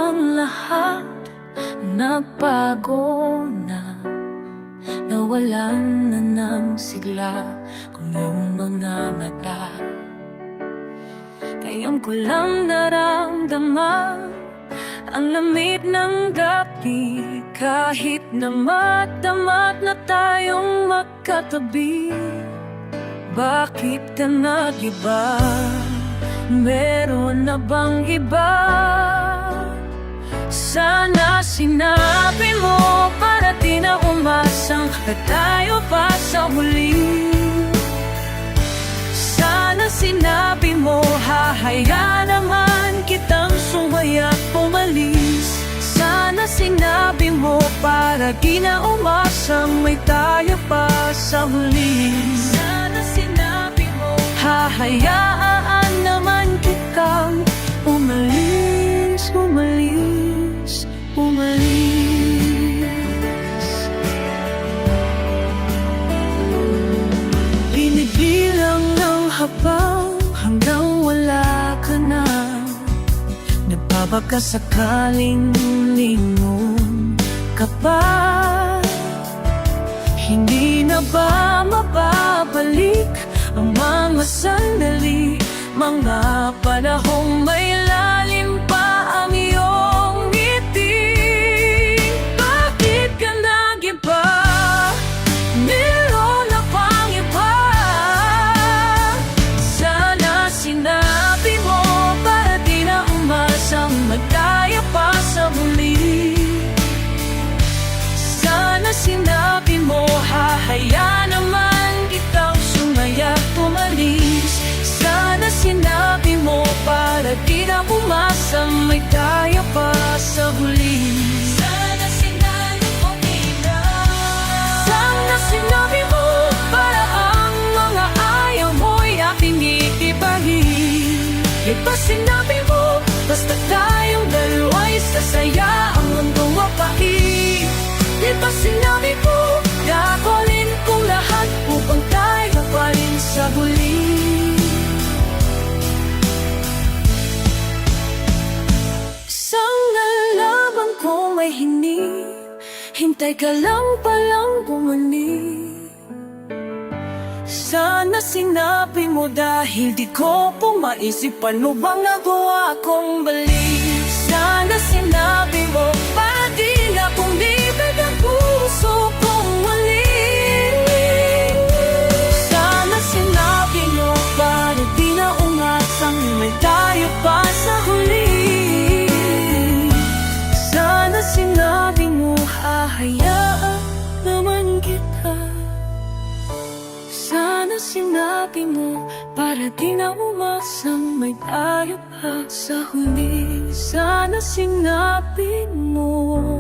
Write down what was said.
ang lahat nagbago na, nawalan na ng sigla kung iyong mga mata. Ngayon ko lang naramdaman ang lamig ng gabi, kahit na matamat na tayong magkatabi. Bakit ka nag-iba? Meron na bang iba? Sana sinabi mo para di na umasang na tayo pa sa huli. Sana sinabi mo hahayaan naman kitang sumaya at pumalis. Sana sinabi mo para di na umasang may tayo pa sa huli. Sana sinabi mo hahayaan naman kitang umalis, umalis, umalis. Binibilang ng habang hanggang wala ka na, nagbabaka sakaling lingon ka pa. Hindi na ba mababalik ang mga sandali, mga panahong may lalim pa ang iyong ngiti? Bakit ka nag-iba? Meron na pang iba? Sana sinabi mo para di na umasang magkaya pa sa huli. Sana sinabi mo hahayaan naman kitang sumaya at tumalis. Sana sinabi mo para di na umasang may tayo pa sa huli. Sana sinabi mo na. Sana sinabi mo para ang mga ayaw mo'y aking iibahid. Di ba sinabi mo basta tayong dalawa'y sasaya ang mundong mapait? Di ba sinabi ko gagawin kong lahat upang tayo pa rin sa huli? Isang nalaman ko may hintay ka lang palang bumalik. Sana sinabi mo dahil di ko po maisip paano bang nagawa kong balik. Sana sinabi mo para di na kumibig ang puso kong muli. Sana sinabi mo para di na umasang may tayo pa sa huli. Sana sinabi mo hahayaan naman kita. Sana sinabi mo para di na umasang may tayo pa sa huli. Sana sinabi mo